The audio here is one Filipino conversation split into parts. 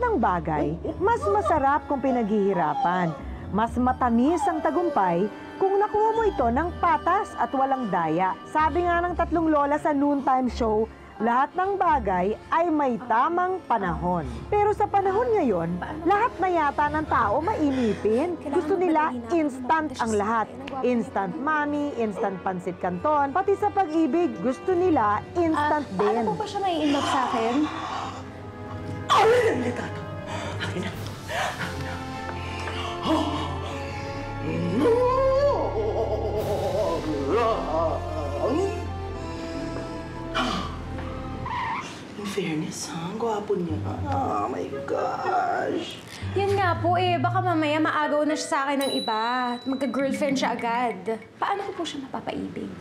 ng bagay, mas masarap kung pinaghihirapan. Mas matamis ang tagumpay kung nakuha mo ito ng patas at walang daya. Sabi nga ng tatlong lola sa noontime show, lahat ng bagay ay may tamang panahon. Pero sa panahon ngayon, lahat na yata ng tao mainipin. Gusto nila instant ang lahat. Instant mami, instant pansit canton, pati sa pag-ibig, gusto nila instant din. Paano po ba siya nai-inlove sa akin? Ang delikado. Akin na. In fairness, ha? Ang gwapo niya. Oh my gosh. Yan nga po eh, baka mamaya maagaw na siya sa akin ng iba. Magka-girlfriend siya agad. Paano ko po siya mapapaibig?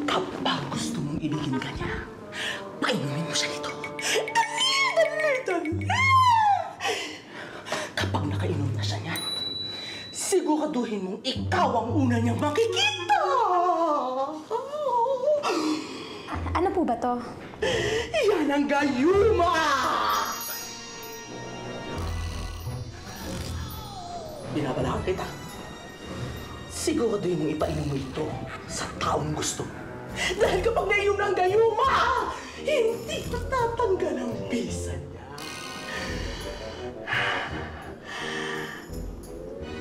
Kapag gusto mong ibigin ka niya, painumin mo siya nito. Dali! Kapag nakainom na siya niyan, siguraduhin mong ikaw ang una niyang makikita! Ano po ba to? Yan ang gayuma! Binabalakad kita. Siguraduhin mong ipainom mo ito sa taong gusto mo. Dahil kapag nainom ng gayuma, hindi matatanggal ang bisa niya.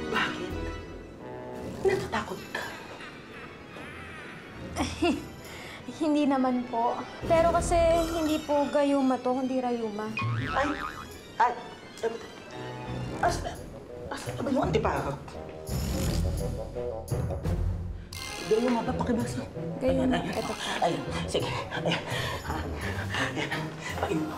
Bakit? Natatakot ka? Hindi naman po. Pero kasi hindi po gayuma to, hindi rayuma. Asa ba yung antipara? Gayuma ba? Pakibasa. Gayuma. Ayan. Ito po. Ayun. Sige. Ayan. Ayan. Painom mo.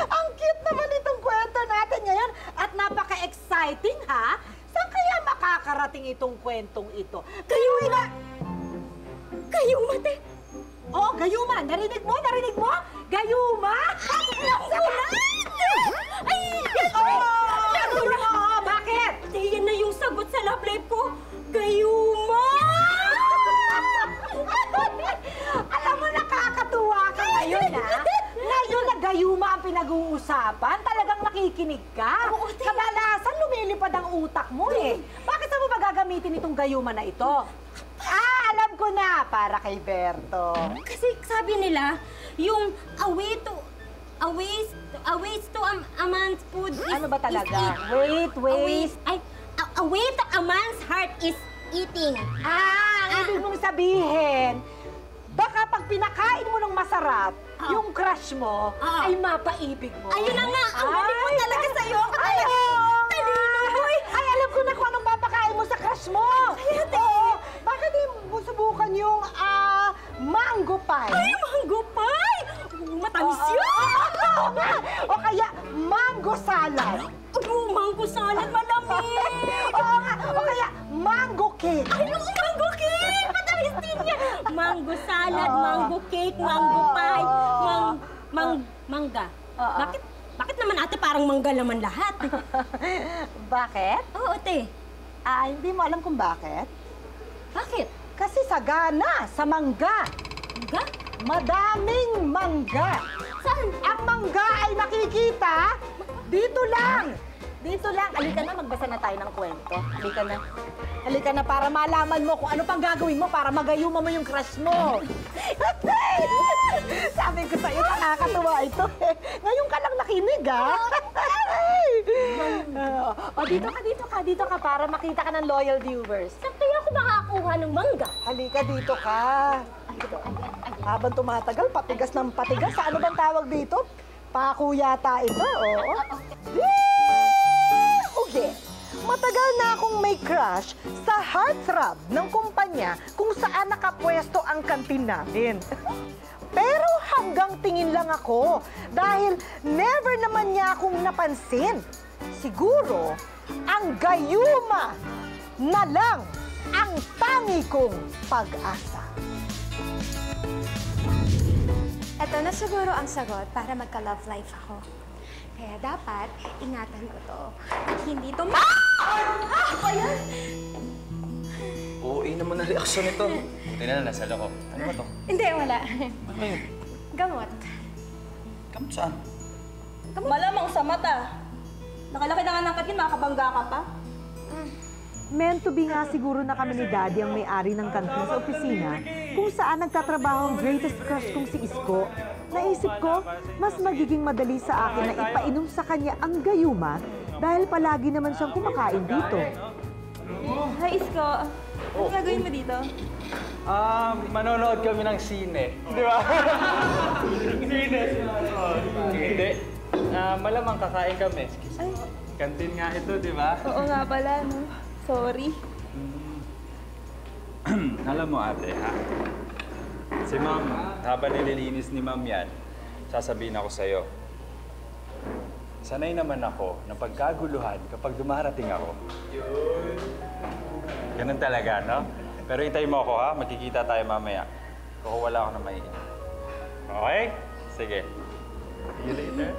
Ang cute naman itong kwento natin ngayon at napaka-exciting, ha? Saan kaya makakarating itong kwentong ito? Gayuma! Gayuma, te! Oo, gayuma! Narinig mo? Narinig mo? Gayuma! Ay! Gayuma! Bakit? Yan na yung sagot sa love life ko. Gayuma! Alam mo, nakakatuwa ka ngayon, ha? Ngayon na gayuma ang pinag-uusapan, talagang nakikinig ka. Kadalasan lumilipad ang utak mo, eh. Bakit mo ba gagamitin itong gayuma na ito? Alam ko na, para kay Berto. Kasi sabi nila, yung a waste to a man's food is... Ano ba talaga? A way to a man's heart is eating. Ang ibig mong sabihin, baka pag pinakain mo ng masarap, yung crush mo, ay mapaibig mo. Ayun na nga, ang galing mo talaga sa'yo. Talino mo eh. Ay, alam ko na kung anong papakain mo sa crush mo. Oo, bakit di mo subukan yung mango pie? Ay, mango pie! Matamis yun! O kaya mango salad. Mango salad, malamig! Oo nga, o kaya mango cake. Ay, mango cake! Matamis din yan! Mango salad, mango cake, mango pie, mangga. Bakit naman ate parang mangga naman lahat? Bakit? Oo, te. Hindi mo alam kung bakit? Bakit? Kasi sagana sa mangga. Mangga? Madaming mangga. Saan? Ang mangga ay makikita dito lang. Dito lang. Halika na, magbasa na tayo ng kwento. Halika na. Halika na para malaman mo kung ano pang gagawin mo para magayuma mo yung crush mo. Sabi ko sa'yo, nakakatuwa ito. Ngayon ka lang nakinig, ha? Dito ka para makita ka ng loyal viewers. Saan kaya ako makakakuha ng mangga? Halika, dito ka. Habang tumatagal, patigas ng patigas. Ano bang tawag dito? Paku yata ito, oo. Okay. Matagal na akong may crush sa heartthrob ng kumpanya kung saan nakapwesto ang kantin namin. Pero hanggang tingin lang ako dahil never naman niya akong napansin. Siguro, ang gayuma na lang ang tangi kong pag-asa. Ito na siguro ang sagot para magka-love life ako. Kaya dapat, ingatan ko to. At hindi to Ano yan? Oo, naman ang reaksyon nito. Buti na nasa loob. Ano ba to? Hindi, wala. Ano yun? Gamot. Kamot saan? Malamang sa mata. Nakalaki na nga ng katin, makakabangga ka pa. Meant to be nga siguro na kami ni Daddy ang may-ari ng kantin sa opisina kung saan nagtatrabaho ang greatest crush kong si Isko. Naisip ko, mas magiging madali sa akin na ipainom sa kanya ang gayuma dahil palagi naman siyang kumakain dito. Hi, Isko. Ano gagawin mo dito? Manonood kami ng sine. Di ba? Sine. Hindi. Malamang kakain kami. Kantin nga ito, di ba? Oo nga pala, no? Sorry. Alam mo ate, ha? Si ma'am, habang nililinis ni ma'am yan, sasabihin ako sa'yo. Sanay naman ako ng pagkaguluhan kapag dumarating ako. Ganun talaga, no? Pero hintayin mo ako, ha? Magkikita tayo mamaya. Kung wala ako na maiinom. Okay? Sige. See you later.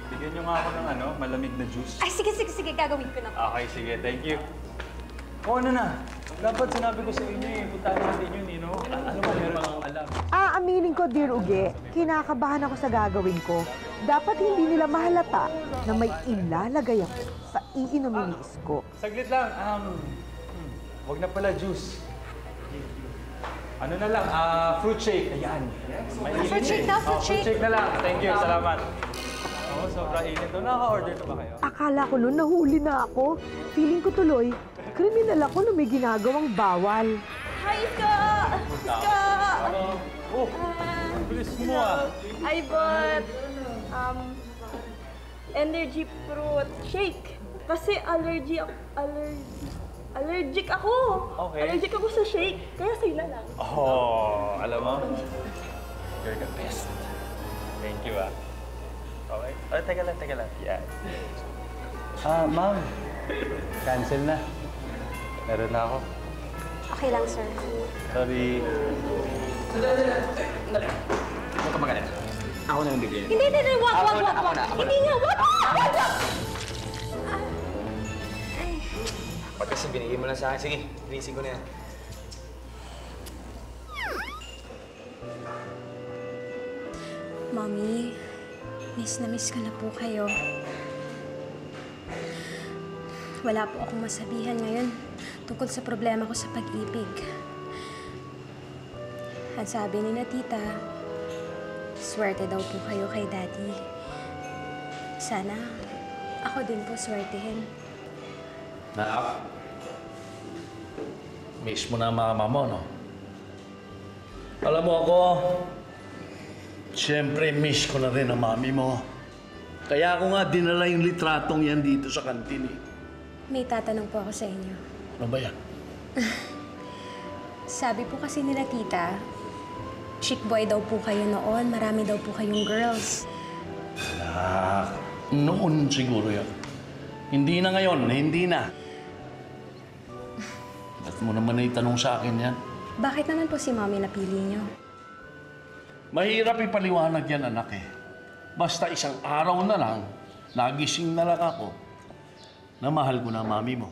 Bigyan niyo nga ako ng malamig na juice. Ay, sige, gagawin ko na. Okay, sige. Thank you. O, ano na? Dapat sinabi ko sa inyo puntahan natin yun, no? Ano ba, meron akong alam. Aaminin ko, Dear Uge, kinakabahan ako sa gagawin ko. Dapat hindi nila mahalata na may ilalagay ako sa iinumin ni Isko. Saglit lang. Wag na pala juice. Ano na lang, fruit shake. Ayan. Fruit shake na, fruit shake. Fruit shake na lang. Thank you, salamat. Oo, sobrang init. Naka-order na ba kayo? Akala ko noon nahuli na ako. Feeling ko tuloy, kriminal ako na may ginagawang bawal. Hi, Isko! Isko! Oh, bilis mo I bought, energy fruit shake. Kasi allergic ako. Okay. Allergic ako sa shake. Kaya sa'yo na lang. Oh, alam mo? You're the best. Thank you, Okay. Oh, teka lang. Yeah. Ma'am. Cancel na. Meron na ako. Okay lang, sir. Sorry. Huwag ka magalit. Ako na yung bibigyan. Hindi, wag. Hindi nga, wag! Pag kasi binigay mo lang sa akin, sige, releasing ko na yan. Mommy, miss na miss ko na po kayo. Wala po akong masabihan ngayon tungkol sa problema ko sa pag-ibig. At sabi ni na tita, swerte daw po kayo kay Daddy. Sana ako din po swertehin. Nak, miss mo na mama mo, no? Alam mo ako, siyempre miss ko na rin ang mami mo. Kaya ako nga dinala yung litratong yan dito sa kantin, eh. May tatanong po ako sa inyo. Ano ba yan? Sabi po kasi nila tita, chick boy daw po kayo noon, marami daw po kayong girls. Nak, noon siguro yan. Hindi na ngayon, hindi na. Ba't mo naman itanong sa akin yan? Bakit naman po si Mommy napili niyo? Mahirap ipaliwanag yan, anak, eh. Basta isang araw na lang, nagising na lang ako na mahal ko na mami mo.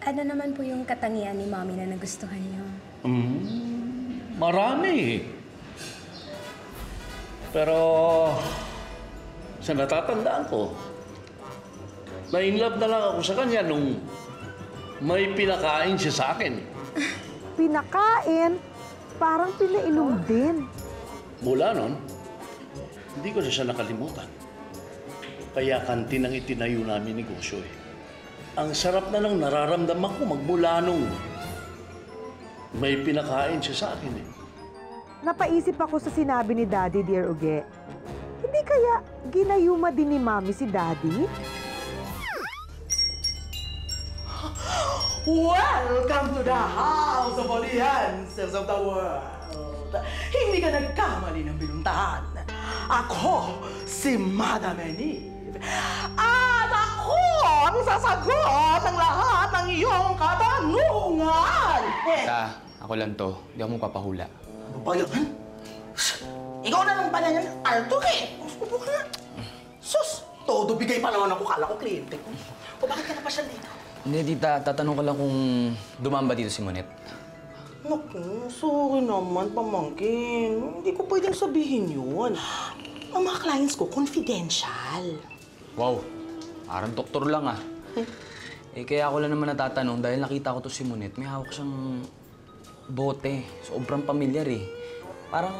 Ano naman po yung katangian ni Mommy na nagustuhan niyo? Marami, eh. Pero sa natatandaan ko, na-inlove na lang ako sa kanya nung may pinakain siya sa akin. Pinakain, parang pinainom din. Mula nun, hindi ko na siya nakalimutan. Kaya kantin ang itinayo namin negosyo, eh. Ang sarap na lang nararamdaman ko magmula nung may pinakain siya sa akin, eh. Napaisip ako sa sinabi ni Daddy, Dear Uge. Hindi kaya ginayuma din ni Mami si Daddy? Welcome to the house of all the answers of the world. Hindi ka nagkamali ng binuntahan. Ako, si Madam Enive. At ako ang sasagot ng lahat ng iyong katanungan. Ta, ako lang to. Hindi ako magpapahula. Ano ba yan? Ikaw na lang pala yan, Arthur eh. Upo ka nga. Sus, todo bigay pa naman ako. Kala ko kliyente ko. O bakit ka napasyal dito? Hindi, tita. Tatanong ko lang kung dumaan ba dito si Monet. Naku, sorry naman, pamangkin. Hindi ko pwedeng sabihin yun. Ang mga clients ko, confidential. Wow, parang doktor lang ah. Kaya ako lang naman natatanong dahil nakita ko to si Monet. May hawak siyang bote. Sobrang pamilyar eh. Parang...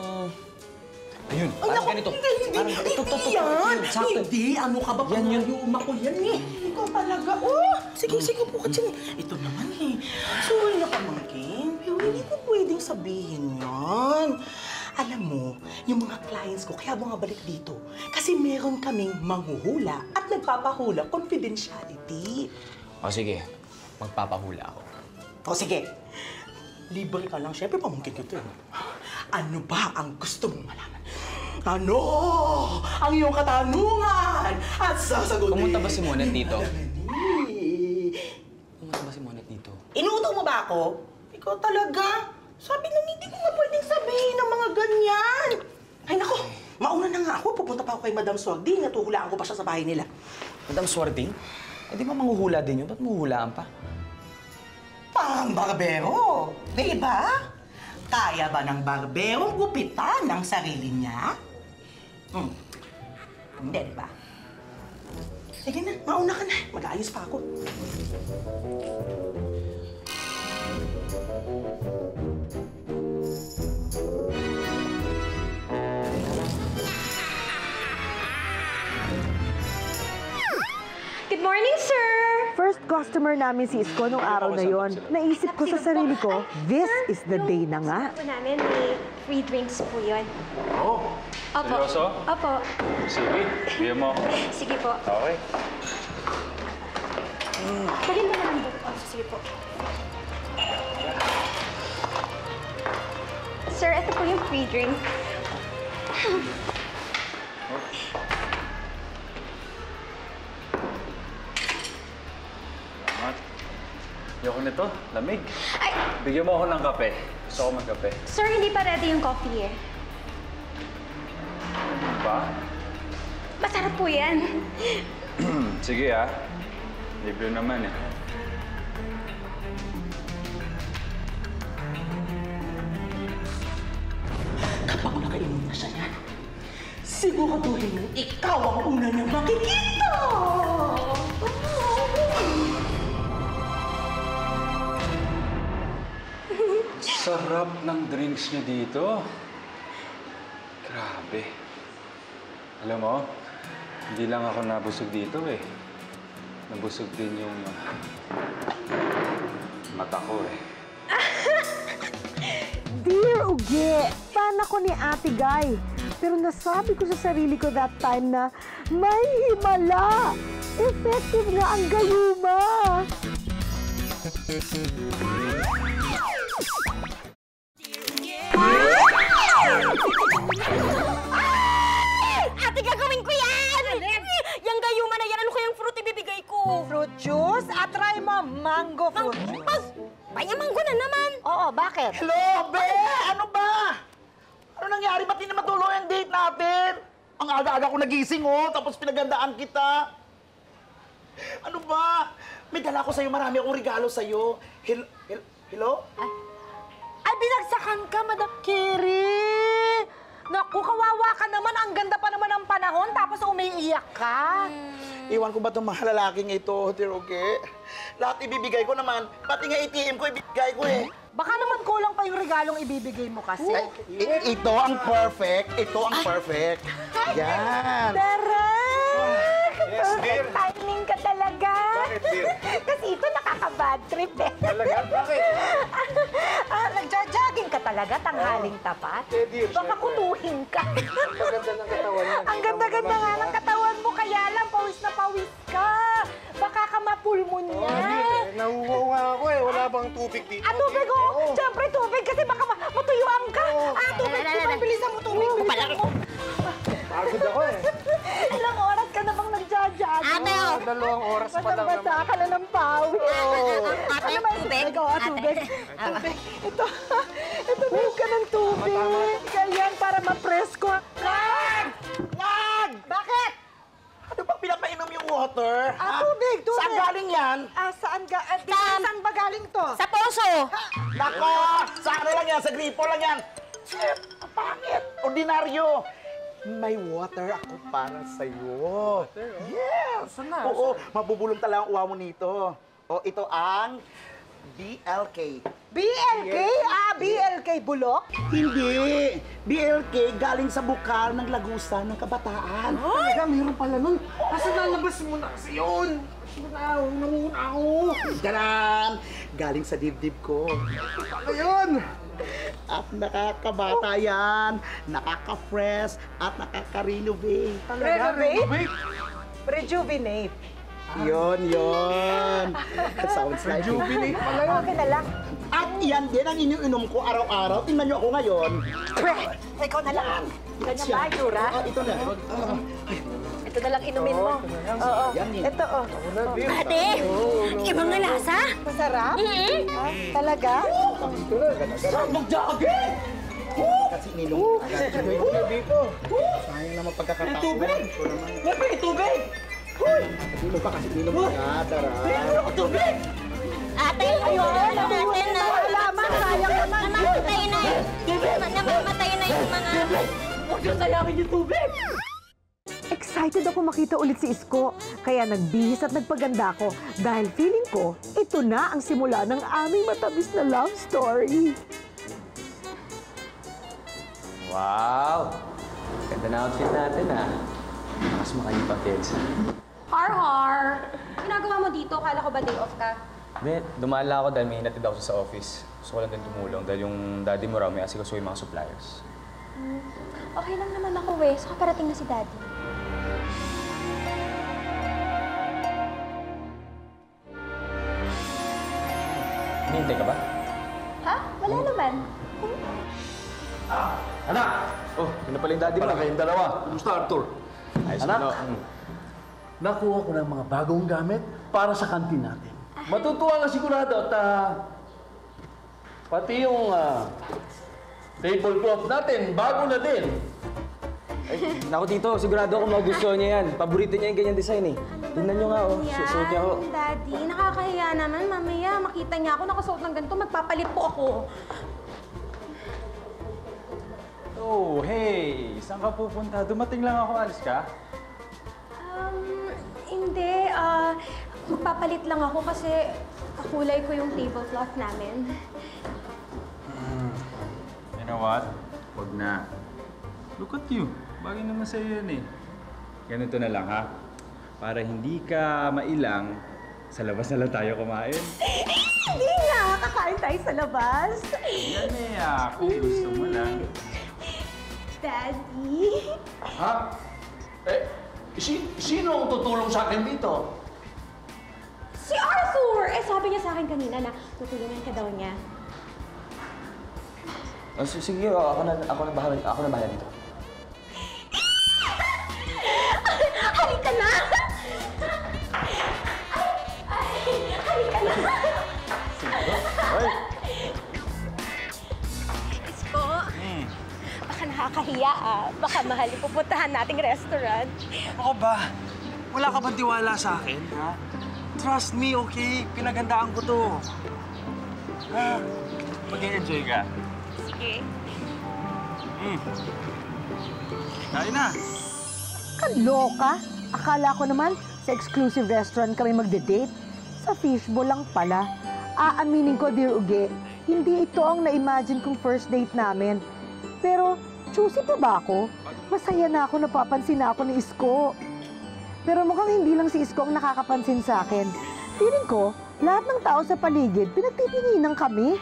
Ayun, parang ganito. Hindi yan! Hindi, ano ka ba? Yan yun. Pangayuma ko yan eh. Ikaw talaga. Oh, sige, po ka dyan. Ito naman eh. Sorry na pamangkin. Pero hindi ko pwedeng sabihin yan. Alam mo, yung mga clients ko, kaya mga balik dito. Kasi meron kaming manghuhula at nagpapahula confidentiality. O sige, magpapahula ako. O sige, libre ka lang. Siyempre, pamangkin ko ito. Ano ba ang gusto mong malaman? Ano ang iyong katanungan? At sasagutin... Pumunta ba si Monet dito? Madali. Pumunta ba si Monet dito? Inuuto mo ba ako? Ikaw talaga? Sabi nang hindi ko nga pwedeng sabihin ng mga ganyan. Ay nako, mauna na nga ako. Pupunta pa ako kay Madam Swagding. Natuhulaan ko pa siya sa bahay nila. Madam Swarding? Eh di ba manghuhula din yun? Ba't manghuhulaan pa? Pang barbero, di ba? Kaya ba ng barberong gupitan ang sarili niya? Hindi, di ba? Sige na, mauna ka na. Mag-aayos pa ako. Good morning, sir! First customer namin si Isko nung araw na yon. Naisip ko sa sarili ko, this is the day na nga. Po namin, may free drinks po yun. Oh, Opo. seryoso? Opo. Sige, bigyan mo. Sige po. Okay. Maganda naman po. Sige po. Sir, ito po yung free drink. Salamat. Ayoko nito, lamig. Ay, Bigyan mo ako ng kape. Gusto ko magkape. sir, hindi pa ready yung coffee eh. Ano ba? Masarap po yan. Sige ah. Libre naman eh. Kapag nakainom na siya yan, siguraduhin mo ikaw ang una niyang makikita! Sarap ng drinks niya dito. Grabe. Alam mo, hindi lang ako nabusog dito eh. Nabusog din yung mata ko eh. Dear Uge, fan ako ni Ate Guy. Pero nasabi ko sa sarili ko that time na may himala. Effective nga ang gayuma. Ate, gagawin ko yan! Yung gayuma na yan, ano kayang fruit ibibigay ko? Fruit juice at try mo mango fruit juice. Panyamanggo na naman! Oo, bakit? Hello, Be! Ano ba? Ano nangyari? Ba't hindi matuloy ang date natin? Ang aga-aga ko nagising, oh. Tapos pinagandaan kita. Ano ba? May dala ko sa'yo. Marami akong regalo sa'yo. Hello? Ay, binagsakan ka, Madam Kiri! Naku, kawawa ka naman. Ang ganda pa naman ng panahon, tapos umiiyak ka. Iwan ko ba itong mga lalaking ito, Tiroge? Lahat ibibigay ko naman. Pati nga ATM ko ibibigay ko eh. Baka naman kulang pa yung regalong ibibigay mo kasi. Ito ang perfect. Ito ang perfect. Yan. Derek! Yes, dear. Perfect timing ka talaga. Bakit, dear? Kasi ito nakaka-bad trip eh. Talaga? Bakit? Nagja-jogging ka talaga, tanghaling tapat. Eh, dear, Baka syempre. kutuhin ka. Ang ganda ng katawan niya. Ang ganda-ganda nga ng katawan mo, kaya lang pawis na pawis ka. Baka ka mapulmonya. Nahuhaw nga ako eh. Wala bang tubig dito? Tubig oh! Siyempre tubig kasi baka matuyuan ka. Tubig, tubig, bilisan mo tubig. Bilisan mo. Pagod ako eh. Ilang oras ka na bang nagja-jogging? Ate, oh. 2 oras pa lang Basta ka na ng pawis. Ate, Ano ba tubig? Oo, tubig. Tubig. Ito, ito na ka ng tubig. Ganyan, yan, sa gripo lang yan. Ang pangit, ordinaryo. May water ako para sa'yo. Water? Yes! Oo, mabubulong talaga ang uwa mo nito. O, ito ang BLK. BLK? BLK Bulok? Hindi! BLK galing sa bukal ng lagusan ng kabataan. Talaga, mayroon pala nun. Kasi nalabas mo na kasi yun. Namuna ako. Galan! Galing sa dibdib ko. Ayun! At nakakabata yan, nakaka-fresh, at nakaka-renovate. Renovate? Rejuvenate. Yun. Sounds like Rejuvenate pala yun. Okay na lang. At yan din ang iniinom ko araw-araw. Tingnan niyo ako ngayon. Ikaw na lang. Ganyan ba, Yura? Ito na. Ito na lang inumin mo. Oo. Yan eh. Ito, oh. Ate, ibang na lasa. Masarap? Talaga? Sarap mag-jogging! Kasi ininom ko agad. Dito. Sayang naman pagkakataon. Tubig! May tubig! Ininom pa kasi ininom ko agad. Ininom ko tubig! Ate, ayun natin na. Laman, sayang naman. Namamatay na namamatay na yung mga... Huwag yung sayangin yung tubig! Excited ako makita ulit si Isko, kaya nagbihis at nagpaganda ako dahil feeling ko, ito na ang simula ng aming matamis na love story. Wow! Ganda na outfit natin, ha? Mas makain pa, Kids. Har! Ginagawa mo dito? Kala ko ba day off ka? Hindi, dumaan lang ako dahil may hinatid ako sa office. Gusto ko lang din tumulong dahil yung daddy mo raw may asikaso yung mga suppliers. Okay lang naman ako eh. Saka parating na si Daddy. Hinihintay ka ba? Ha? Wala naman. Anak! Oh, yun na pala yung daddy mo. Para kayong dalawa. Kumusta, Arthur? Ayos Anak. na, Nakuha ko ng mga bagong gamit para sa kantin natin. Matutuwa ka sigurado at pati yung tablecloth natin, bago na din. Ay, naku tito, sigurado ako magustuhan niya yan. Paborito niya yung ganyan design eh. Tingnan niyo nga, oh. Susuot niya ako. Daddy, nakakahiya naman. Mamaya, makita niya ako nakasuot ng ganito. Magpapalit po ako. Oh, hey! Saan ka pupunta? Dumating lang ako, alis ka? Hindi. Magpapalit lang ako kasi kakulay ko yung tablecloth namin. You know what? Huwag na. Look at you. Bagay naman sa'yo yan eh. Ganito na lang, ha? Para hindi ka mailang, sa labas na lang tayo kumain. Hindi nga, kakain tayo sa labas. Yan eh, kung gusto mo lang. Daddy? Ha? Sino ang tutulong sa akin dito? Si Arthur! Sabi niya sa akin kanina na tutulungan ka daw niya. Oh, sige, ako na bahala dito. Halika na! Halika na! Hoy! Isko, baka nakakahiya Baka mahal yung pupuntahan nating restaurant. Ako ba? Wala ka bang tiwala sa akin, ha? Trust me, okay? Pinagandaan ko to. Ha? Mag-enjoy ka. Sige. Kain na! Kaloka? Akala ko naman sa exclusive restaurant kami magde-date. Sa fishbowl lang pala. Aaminin ko, Dear Uge, hindi ito ang na-imagine kong first date namin. Pero, choosy pa ba ako? Masaya na ako, napapansin na ako ni Isko. Pero mukhang hindi lang si Isko ang nakakapansin sa akin. Feeling ko, lahat ng tao sa paligid, pinagtitinginan kami.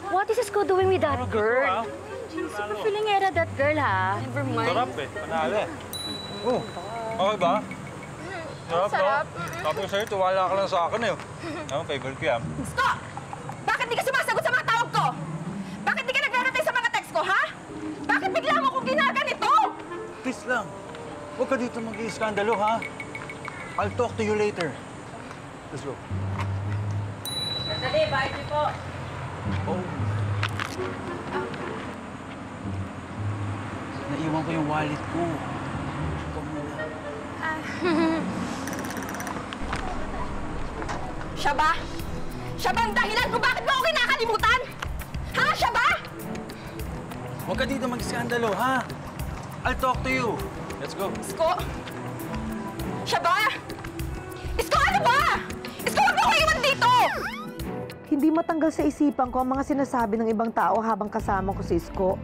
What is Isko doing with that girl? Super feelingera that girl, ha? Never mind. Sarap eh. Panalo eh. Oh, okay ba? Sarap, no? Sabi ko sa'yo, tuwala ka lang sa akin eh. Ano, favorite ko yan. Isko! Bakit di ka sumasagot sa mga tawag ko? Bakit di ka nagre-reply sa mga text ko, ha? Bakit bigla mo akong ginaganito? Please lang. Huwag ka dito mag-iiskandalo, ha? I'll talk to you later. Let's go. Dali, bye po. Oh. Naiwan ko yung wallet ko. Ikaw muna. Siya ba? Siya ba ang dahilan kung bakit mo ako kinakalimutan? Ha? Siya ba? Huwag ka dito mag-iskandalo, ha? I'll talk to you. Let's go. Isko! Siya ba? Isko, ano ba? Isko, huwag mo ko iwan dito! Hindi matanggal sa isipan ko ang mga sinasabi ng ibang tao habang kasama ko si Isko.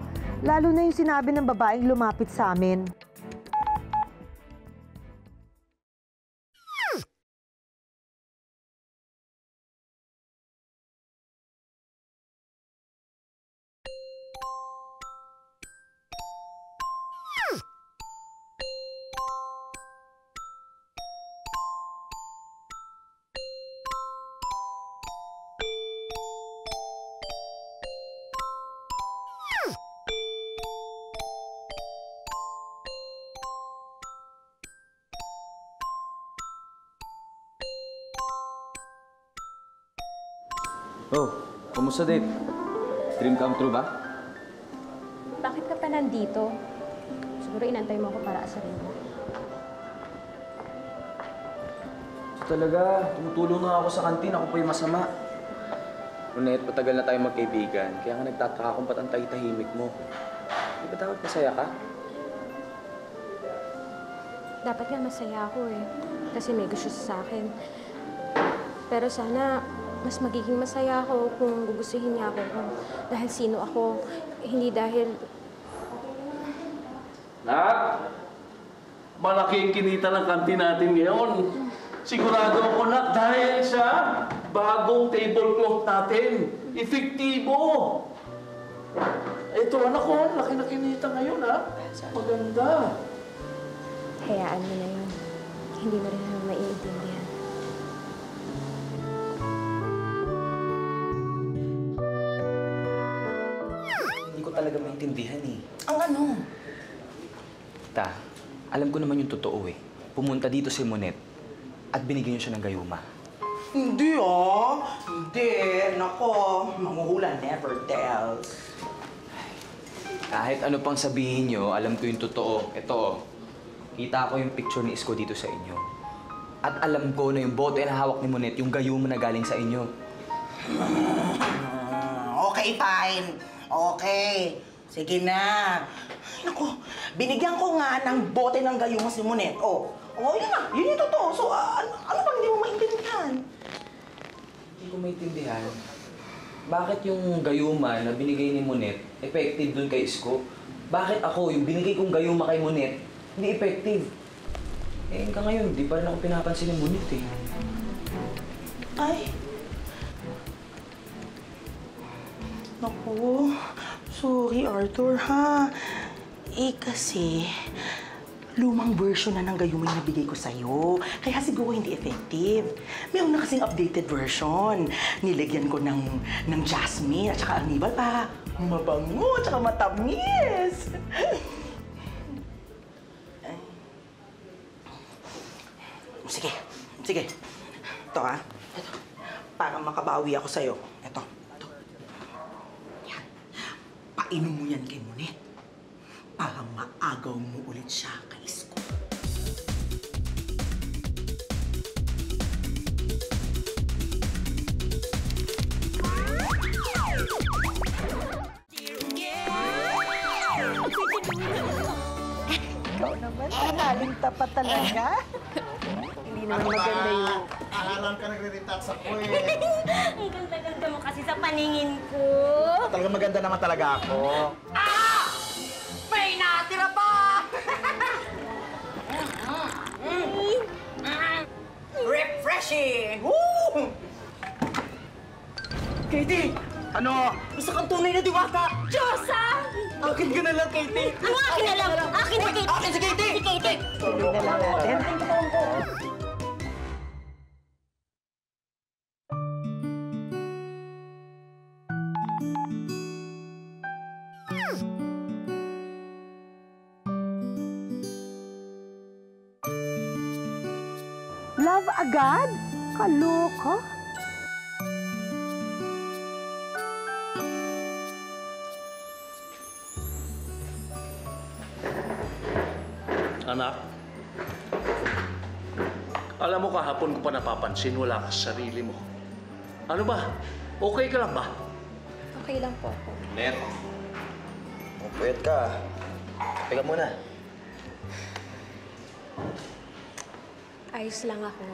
Lalo na yung sinabi ng babaeng lumapit sa amin. Oh, kumusta date? Dream come true ba? Bakit ka pa nandito? Siguro inantay mo ako para asarin mo. So talaga, tumutulong nga ako sa kantin. Ako pa yung masama. Unet, patagal na tayo magkaibigan. Kaya nga nagtataka kung ba't ang tahimik mo. Di ba dapat masaya ka? Dapat nga masaya ako eh. Kasi may gusto siya sa akin. Pero sana mas magiging masaya ako kung gugustuhin niya ako dahil sino ako, hindi dahil... Nak! Malaking kinita ng kantin natin ngayon. Sigurado ako, Nak, dahil sa bagong tablecloth natin. Efektibo! Ito, anak ko, laki na kinita ngayon, ha? Maganda. Hayaan mo na yun. Hindi mo rin naman maiintindihan. Hindi ko talaga maintindihan eh. Ang ano? Ta, alam ko naman yung totoo eh. Pumunta dito si Monet at binigyan niyo siya ng gayuma. Hindi Hindi. Nako, manghuhula never tells. Kahit ano pang sabihin niyo, alam ko yung totoo. Ito, kita ko yung picture ni Isko dito sa inyo. At alam ko na yung bote na hawak ni Monet, yung gayuma na galing sa inyo. Okay, fine. Okay. Sige na. Ay, naku, binigyan ko nga ng bote ng gayuma si Monet. Oh, yun na. Yun yung totoo. So, ano bang hindi mo maintindihan? Hindi ko maintindihan. Bakit yung gayuma na binigay ni Monet effective dun kay Isko? Bakit ako, yung binigay kong gayuma kay Monet, hindi effective? Eh, hanggang ngayon, di pa rin ako pinapansin ni Monet eh. Ay. Naku, sorry Arthur ha. Eh kasi, lumang version na ng gayuma yung nabigay ko sa'yo. Kaya siguro hindi effective. Mayroon na kasing updated version. Nilagyan ko ng jasmine at saka alnibal para mabango at saka matamis. Sige, sige. Ito ha. Ito. Para makabawi ako sa'yo. Ito. Yan. Painom mo yan kay Monet. Para maagaw mo ulit siya kay Isko. Ikaw naman, haling tapat talaga. Hindi naman maganda yun. Alam ka nagre-retouch ako eh. Ang ganda-ganda mo kasi sa paningin ko. Talaga maganda naman talaga ako. May natira pa! Refreshing! Woo! Katie! Ano? Isa kang tunay na diwata! Diyosa! Akin ka na lang, Katie! Ano akin na lang? Akin na, Katie! Akin si Katie! Si Katie! Tuloy na lang natin. Love agad? Kaloka? Anak, alam mo kahapon ko pa napapansin, wala ka sa sarili mo. Ano ba? Okay ka lang ba? Okay lang po ako. Net, Puyat ka. Teka muna. Ayos lang ako.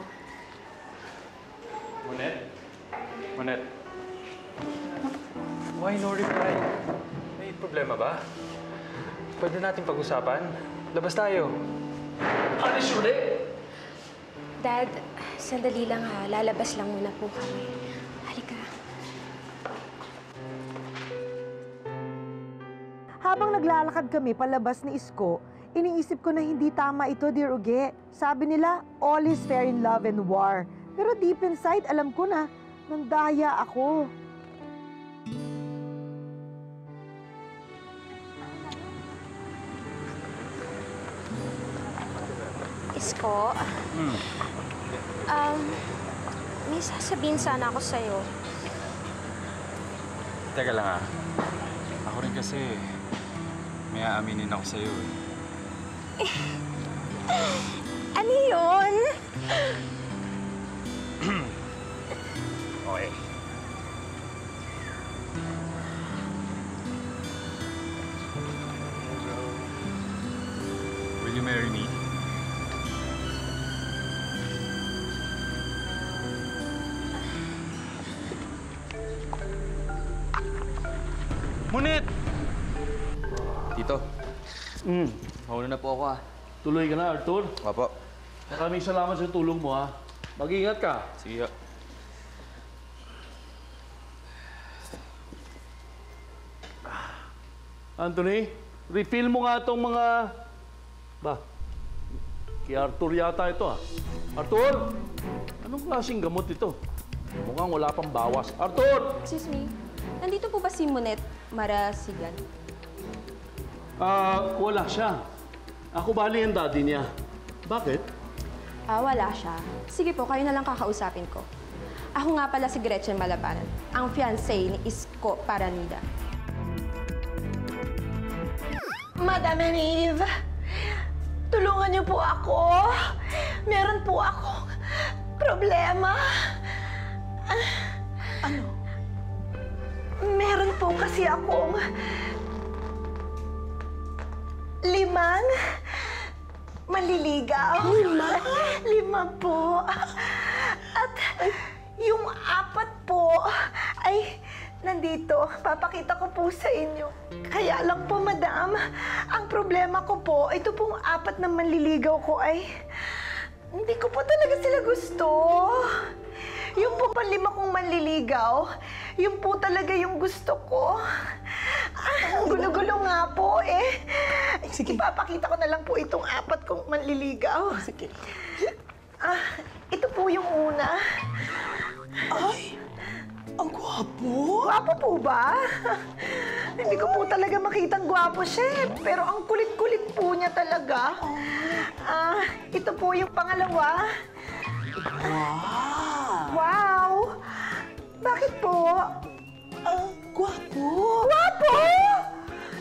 Monet? Monet? Why no reply? May problema ba? Pwede natin pag-usapan? Labas tayo. Alis ulit! Dad, sandali lang ha. Lalabas lang muna po kami. Halika. Habang naglalakad kami palabas ni Isko, iniisip ko na hindi tama ito, Dear Uge. Sabi nila, all is fair in love and war. Pero deep inside, alam ko na, nandaya ako. Isko, may sasabihin sana ako sa'yo. Teka lang Ako rin kasi, may aaminin ako sa'yo Ano yun? Okay. Will you marry me? Monet! Tito, mauna na po ako Tuloy ka na, Arthur. Opo. Maraming salamat sa tulong mo, ha. Mag-ingat ka. Sige. Anthony, refill mo nga itong mga... Kay Arthur yata ito, ha. Arthur! Anong klaseng gamot ito? Mukhang wala pang bawas. Arthur! Excuse me, nandito po ba si Monet Marasigan? Wala siya. Ako bali ang daddy niya. Bakit? Wala siya. Sige po, kayo na lang kakausapin ko. Ako nga pala si Gretchen Malabanan, ang fiancé ni Isko Paranida. Madam Eve, tulungan niyo po ako. Meron po akong problema. Ano? Meron po kasi akong 5 maliligaw. 5 po. At yung 4 po ay nandito. Papakita ko po sa inyo. Kaya lang po, madam, ang problema ko po, ito pong 4 na manliligaw ko ay hindi ko po talaga sila gusto. Yung po 5 kong manliligaw, yun po talaga yung gusto ko. Ang gulo-gulo nga po eh. Sige. Ipapakita ko na lang po itong 4 kong manliligaw. Sige. Ito po yung una. Ay! Ang gwapo! Gwapo po ba? Hindi ko po talaga makitang gwapo siya eh. Pero ang kulit-kulit po niya talaga. Ito po yung pangalawa. Wow! Wow! Bakit po? Gwapo! Gwapo!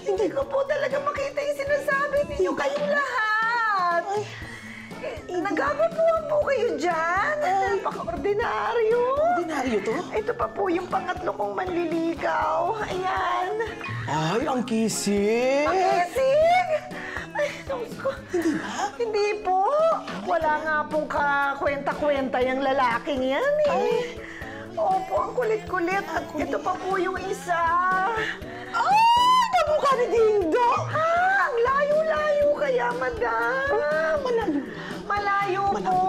Hindi ko po talaga makita yung sinasabi ninyo kayong lahat. Nagagapuan po kayo dyan. Napaka-ordinaryo. Ordinaryo to? Ito pa po yung 3 kong manliligaw. Ayan. Ay, ang kisig! Ang kisig! Ay, Diyos ko. Hindi ba? Hindi po. Wala nga pong kakwenta-kwenta yung lalaking yan eh. Opo, ang kulit-kulit. At ito pa po yung isa. Ay! Kamukha ni Dindo! Ang layo-layo kaya, madam. Malayo po.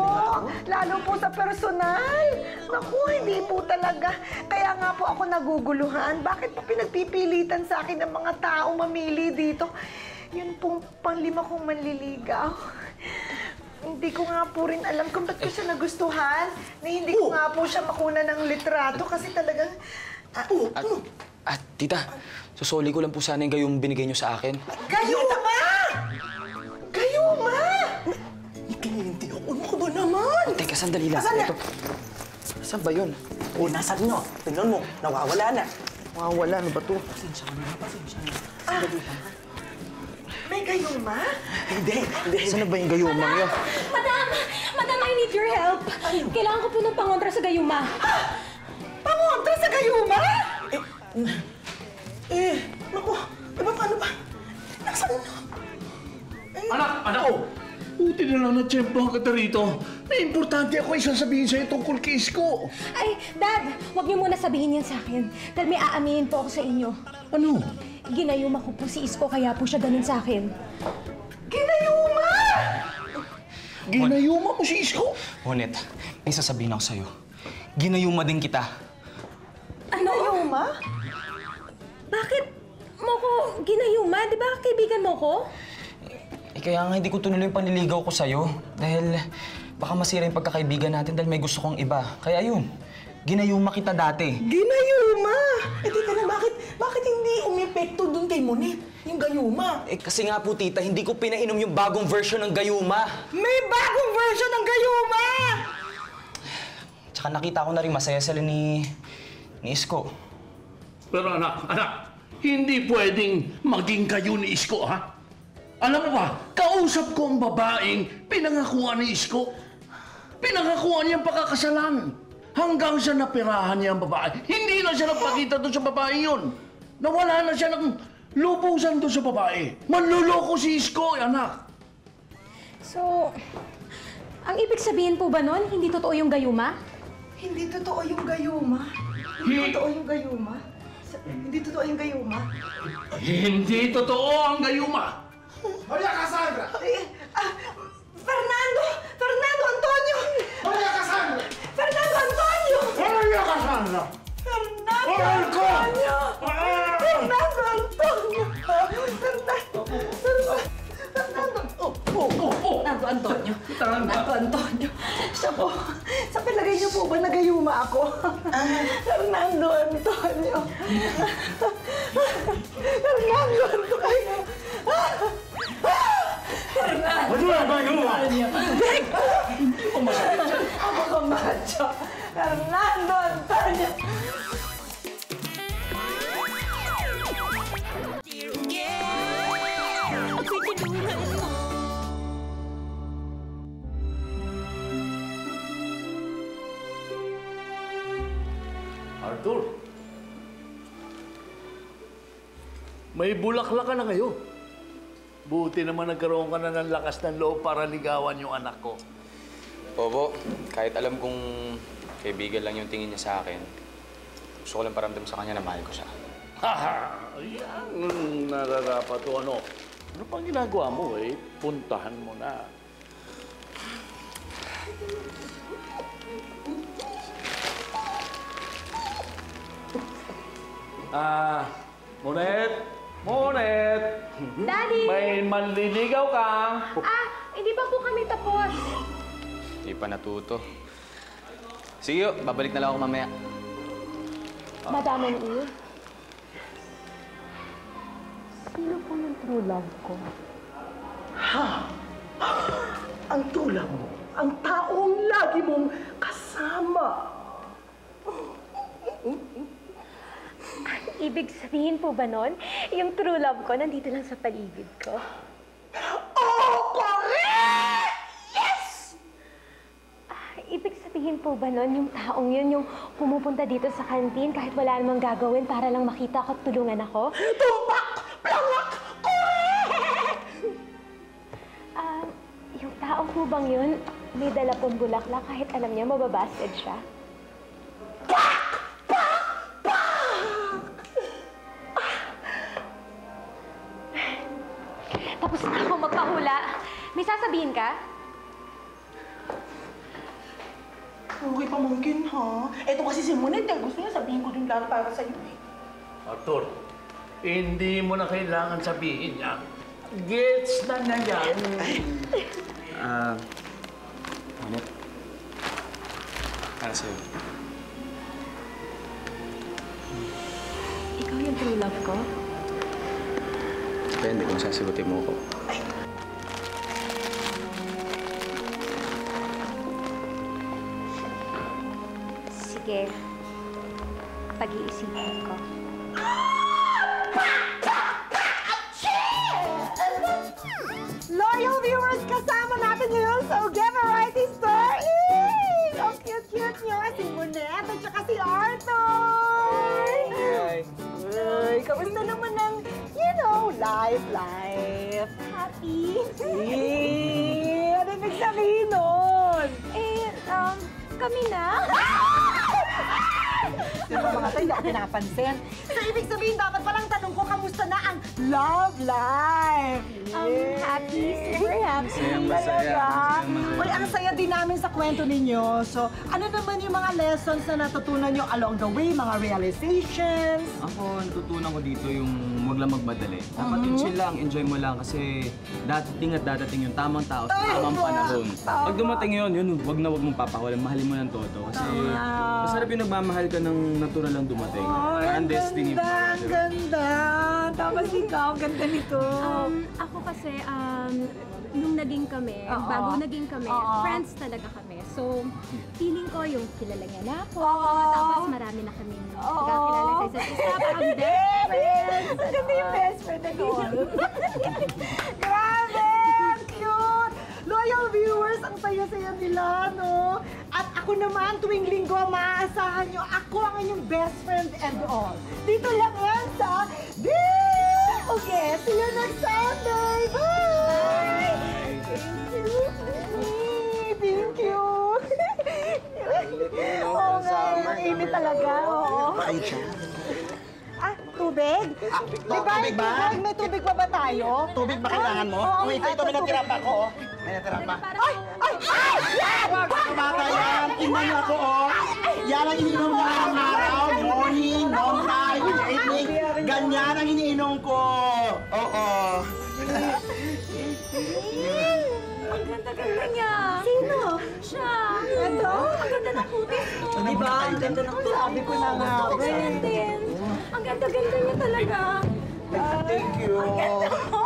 Lalo po sa personal. Naku, hindi po talaga. Kaya nga po ako naguguluhan. Bakit po pinagpipilitan sa akin ng mga tao mamili dito? Yun pong 5 kong manliligaw. Hindi ko nga po rin alam kung ba't ko siya nagustuhan. Na hindi ko nga po siya makuna ng litrato kasi talagang... Tita, susoli ko lang po sana yung binigay niyo sa akin. Gayuma! Gayuma! Hindi ako. Ano ka ba naman? Teka, sandali lang. Asan na? Ito. Saan ba yun? Nasaan nyo? Tingnan mo, nawawala na. Wala, ano ba to? Pasensya na. Sandali lang. May gayuma? Hindi. Saan na ba yung gayumang yun? Madam, I need your help. Kailangan ko po ng pangontra sa gayuma. Pangontra sa gayuma? Naku, paano ba? Anak! Buti na lang na-tsempohan kita rito. May importante ako isasabihin sa'yo tungkol kay Isko. Ay, Dad! Huwag niyo muna sabihin yan sa akin. Dahil may aaminin po ako sa inyo. Ano? Ginayuma ko po si Isko, kaya po siya ganun sa akin. Ginayuma! Ginayuma mo si Isko? Monet, may sasabihin ako sa'yo. Ginayuma din kita. Ginayuma? Bakit mo ko ginayuma? Di ba kaibigan mo ko? Kaya nga hindi ko tunuloy yung panliligaw ko sa'yo. Dahil baka masira yung pagkakaibigan natin dahil may gusto kong iba. Kaya yun, ginayuma kita dati. Ginayuma! Eh, teka na, bakit hindi umepekto dun kay Monet, yung gayuma? Kasi nga po, tita, hindi ko pinainom yung bagong version ng gayuma. May bagong version ng gayuma! Tsaka nakita ko na rin masaya sila ni Isko. Pero anak, hindi pwedeng maging kayo ni Isko, ha? Alam mo ba, kausap ko ang babaeng pinangakuan ni Isko. Pinangakuan niya ang pakakasalan. Hanggang sa napirahan niya ang babae. Hindi na siya nagpakita doon sa babae yun. Nawala na siya ng lubusan doon sa babae. Manluloko si Isko, anak. So, ang ibig sabihin po ba nun, hindi totoo yung gayuma? Hindi totoo yung gayuma. Hindi totoo yung gayuma. Hindi totoo yung gayuma. Hindi totoo ang gayuma. Maria Cassandra! Fernando! Fernando Antonio! Maria Cassandra! Fernando Antonio! Maria Cassandra! Fernando Marco! Antonio! Fernando Antonio! Fernando Antonio! Fernando Antonio! Siya po, sa palagay niyo po ba nagayuma ako? Fernando Antonio! Fernando Antonio! Ano ang gayuma? Hindi ko masakit. Ako ka macho. Fernando Antonio! Arthur, may bulaklak ka na ngayon. Buti naman nagkaroon ka na ng lakas ng loob para ligawan yung anak ko. Bobo, kahit alam kong kaibigan lang yung tingin niya sa akin, gusto ko lang paramdam sa kanya na mahal ko siya. Haha! Yan! Nararapat o ano. Ano pang ginagawa mo eh? Puntahan mo na. Monet! Monet! Daddy! May manliligaw ka! Hindi pa po kami tapos. Hindi pa natuto. Sige, babalik na lang ako mamaya. Madami niyo. Sino po yung true love ko? Ang tulad mo, ang taong lagi mong kasama. Ibig sabihin po ba nun, yung true love ko nandito lang sa paligid ko? Oh, correct! Yes! Ibig sabihin po ba nun, yung taong yun, yung pumupunta dito sa kantin kahit wala namang gagawin para lang makita ko at tulungan ako? Tumpak! Plangak! Correct! Yung tao po bang yun, may dala pong bulaklak kahit alam niya mababasted siya? Tapos na ako magpahula. May sasabihin ka? Okay, pamangkin, ha? Ito kasi si Monet, gusto niya sabihin ko din lang para sa'yo, eh. Arthur, hindi mo na kailangan sabihin yan. Gets na na yan. Monet. Para sa'yo. Ikaw yung true love ko? Depende kung sasagutin mo ko. Sige. Pag-iisipan ko. Loyal viewers, kasama natin ngayon sa Uge Variety Store. Ang cute-cute niya, si Monet at saka si Arthur. Ay, kamusta naman ang, Life. Happy. Ano ibig sabihin nun? Kami na. Di ba mga tayo, hindi ako pinapansin. So, ibig sabihin, dapat palang tanong ko, kamusta na ang love life? Happy, super happy. Talaga? Uy, ang saya din namin sa kwento ninyo. So, ano naman yung mga lessons na natutunan nyo along the way, mga realizations? Ako, natutunan ko dito yung wag lang magmadali. Dapat yung chill lang, enjoy mo lang kasi dadating at dadating yung tamang tao sa tamang panahon. Pag dumating yun, wag na wag mong papakulan. Mahalin mo ng todo. Kasi masarap yung nagmamahal ka ng natural lang dumating. Parang destiny. Ang ganda! Tapos ikaw, ang ganda nito. Ako kasi, nung naging kami, bago naging kami, friends talaga kami. So, feeling ko yung kilala niya na ako, tapos marami na kami nagkakilala sa isa't isa, parang best friends. Ang ganda yung best friend na doon. Grabe! Ang cute! Loyal viewers, ang saya-saya nila, no? At ako naman, tuwing linggo, maaasahan nyo, ako ang inyong best friend and all. Dito lang yan sa Okay, see you next Sunday! Bye! Thank you! Oo nga, ang init talaga, oo. Tubig? Tubig ba? May tubig pa ba tayo? Tubig ba kailangan mo? Oo, Ito may natira pa ako. May natira pa. Wag! Bata yan! Tingnan niyo ako, oh! Yan ang iniinom ko ngayong araw. Morning, noon time, evening. Ganyan ang iniinom ko. Oo. Ang ganda-ganda niya. Sino? Siya. Ito? Ang ganda ng kutis mo. Di ba? Ang ganda ng sabi ko na nga. Siya din. Ang ganda-ganda niya talaga. Thank you. Ang ganda mo.